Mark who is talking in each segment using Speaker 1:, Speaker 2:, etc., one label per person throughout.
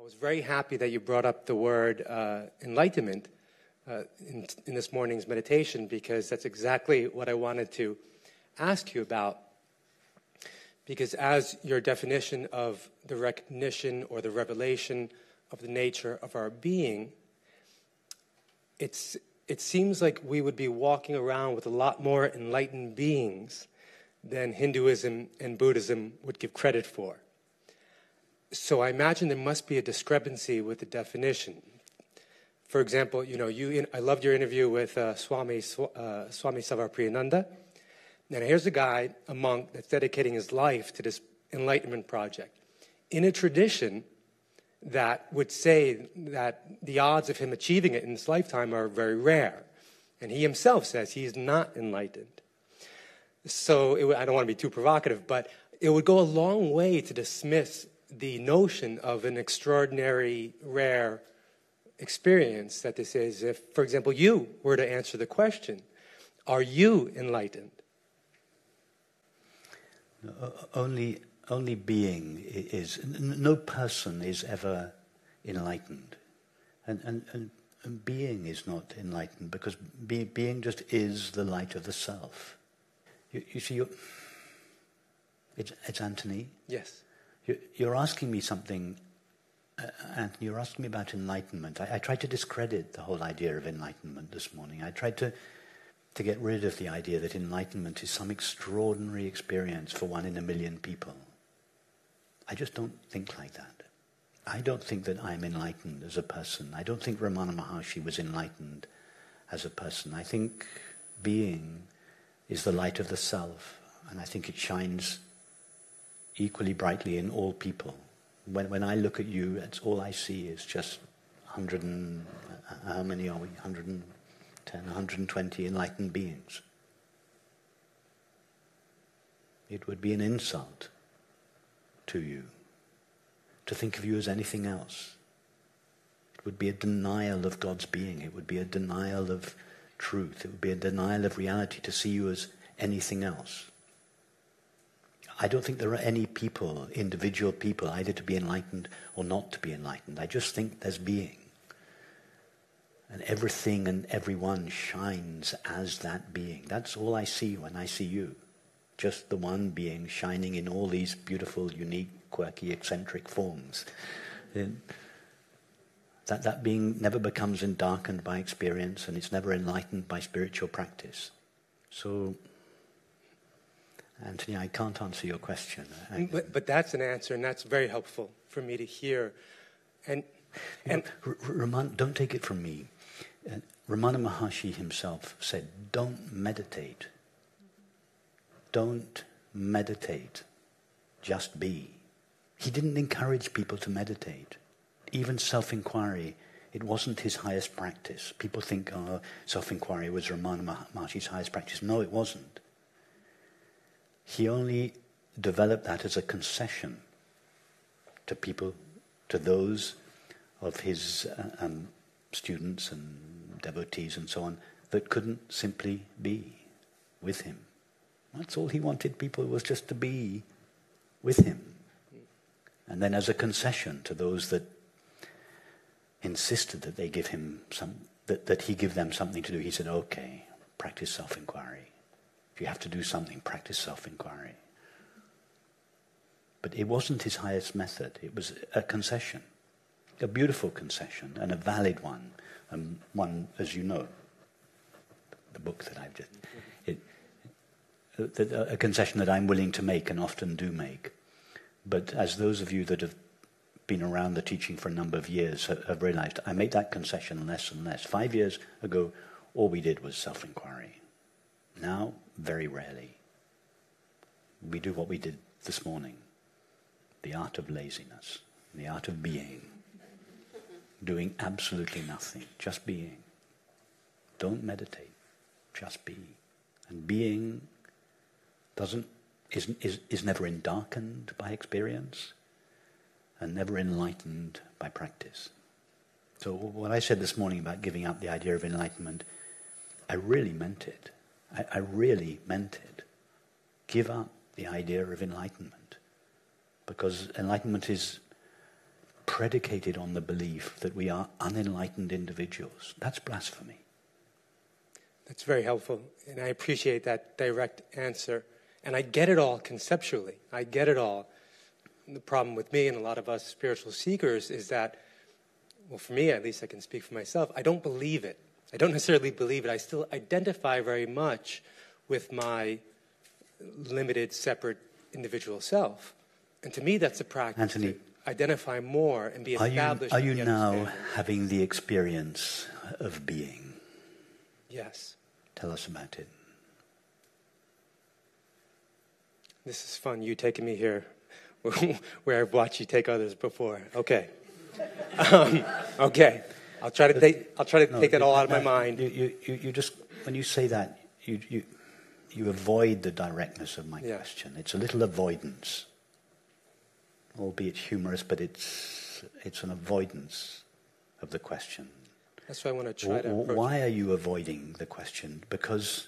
Speaker 1: was very happy that you brought up the word enlightenment in this morning's meditation, because that's exactly what I wanted to ask you about. Because as your definition of the recognition or the revelation of the nature of our being, it seems like we would be walking around with a lot more enlightened beings than Hinduism and Buddhism would give credit for. So I imagine there must be a discrepancy with the definition. For example, I loved your interview with Swami Sarvapriyananda. Now here's a guy, a monk, that's dedicating his life to this enlightenment project in a tradition that would say that the odds of him achieving it in his lifetime are very rare. And he himself says he's not enlightened. So I don't want to be too provocative, but it would go a long way to dismiss the notion of an extraordinary, rare experience that this is. If, for example, you were to answer the question, are you enlightened?
Speaker 2: Only being is. No person is ever enlightened, and being is not enlightened, because being just is the light of the self. You see, it's Anthony.
Speaker 1: Yes.
Speaker 2: You're asking me something, Anthony. You're asking me about enlightenment. I tried to discredit the whole idea of enlightenment this morning. I tried to get rid of the idea that enlightenment is some extraordinary experience for 1 in a million people. I just don't think like that. I don't think that I'm enlightened as a person. I don't think Ramana Maharshi was enlightened as a person. I think being is the light of the self, and I think it shines equally brightly in all people. When I look at you, that's all I see is just 100 and... how many are we? 110, 120 enlightened beings. It would be an insult to you to think of you as anything else. It would be a denial of God's being. It would be a denial of truth. It would be a denial of reality to see you as anything else. I don't think there are any people, individual people, either to be enlightened or not to be enlightened. I just think there's being. And everything and everyone shines as that being. That's all I see when I see you. Just the one being shining in all these beautiful, unique, quirky, eccentric forms. That being never becomes endarkened by experience, and it's never enlightened by spiritual practice. So, Anthony, I can't answer your question.
Speaker 1: But that's an answer, and that's very helpful for me to hear. And
Speaker 2: Ramana, don't take it from me. Ramana Maharshi himself said, don't meditate. Don't meditate. Just be. He didn't encourage people to meditate. Even self-inquiry, it wasn't his highest practice. People think, self-inquiry was Ramana Maharshi's highest practice. No, it wasn't. He only developed that as a concession to people, to those of his students and devotees and so on, that couldn't simply be with him. That's all he wanted people, was just to be with him. And then as a concession to those that insisted that they give him that he give them something to do, he said, okay, practice self-inquiry. If you have to do something, practice self-inquiry. But it wasn't his highest method. It was a concession, a beautiful concession, and a valid one, and one, as you know, the book that I've just... a concession that I'm willing to make and often do make. But as those of you that have been around the teaching for a number of years have realized, I make that concession less and less. 5 years ago, all we did was self-inquiry. Now, very rarely. We do what we did this morning. The art of laziness. The art of being. Doing absolutely nothing. Just being. Don't meditate. Just be. And being is never endarkened by experience and never enlightened by practice. So what I said this morning about giving up the idea of enlightenment, I really meant it. I really meant it. Give up the idea of enlightenment. Because enlightenment is predicated on the belief that we are unenlightened individuals. That's blasphemy.
Speaker 1: That's very helpful, and I appreciate that direct answer. And I get it all conceptually. I get it all. The problem with me and a lot of us spiritual seekers is that, well, for me at least, I can speak for myself, I don't believe it. I don't necessarily believe it. I still identify very much with my limited, separate individual self. And to me, that's a practice.
Speaker 2: Anthony,
Speaker 1: to identify more and be established.
Speaker 2: Are you now having the experience of being?
Speaker 1: Yes.
Speaker 2: Tell us about it.
Speaker 1: This is fun, you taking me here, where I've watched you take others before. Okay. Okay. I'll try to take that all out of my mind.
Speaker 2: You just, when you say that, you avoid the directness of my question. It's a little avoidance, albeit humorous, but it's an avoidance of the question.
Speaker 1: That's why I want to try to approach.
Speaker 2: Why are you avoiding the question? Because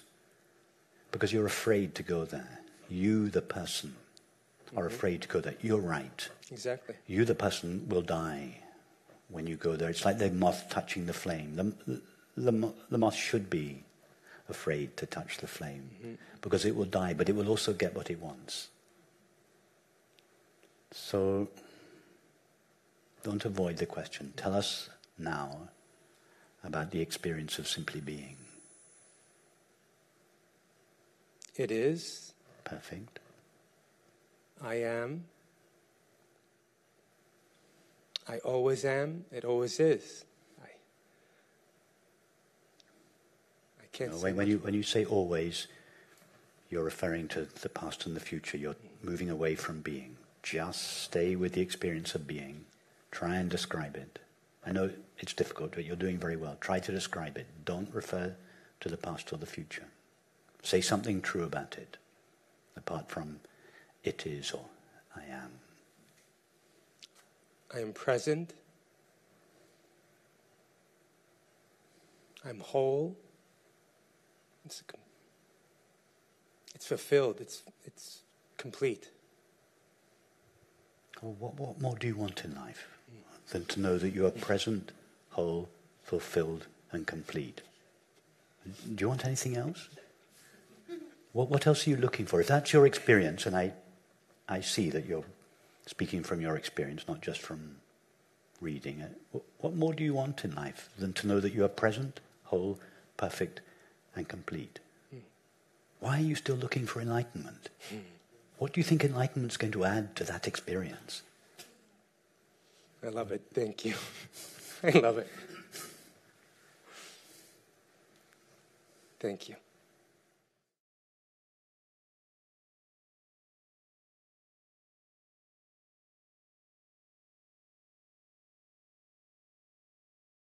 Speaker 2: you're afraid to go there. You, the person, are afraid to go there. You're right.
Speaker 1: Exactly.
Speaker 2: You, the person, will die when you go there. It's like the moth touching the flame. The moth should be afraid to touch the flame because it will die, but it will also get what it wants. So don't avoid the question. Tell us now about the experience of simply being.
Speaker 1: It is.
Speaker 2: Perfect.
Speaker 1: I am. I always am. It always is. I can't say
Speaker 2: when you say always, you're referring to the past and the future. You're moving away from being. Just stay with the experience of being. Try and describe it. I know it's difficult, but you're doing very well. Try to describe it. Don't refer to the past or the future. Say something true about it, apart from it is or I am.
Speaker 1: I am present. I'm whole. It's fulfilled. It's complete.
Speaker 2: Well, what more do you want in life than to know that you are present, whole, fulfilled, and complete? Do you want anything else? What else are you looking for? If that's your experience, and I see that you're speaking from your experience, not just from reading it, what more do you want in life than to know that you are present, whole, perfect, and complete? Why are you still looking for enlightenment? What do you think enlightenment is going to add to that experience?
Speaker 1: I love it. Thank you. I love it. Thank you.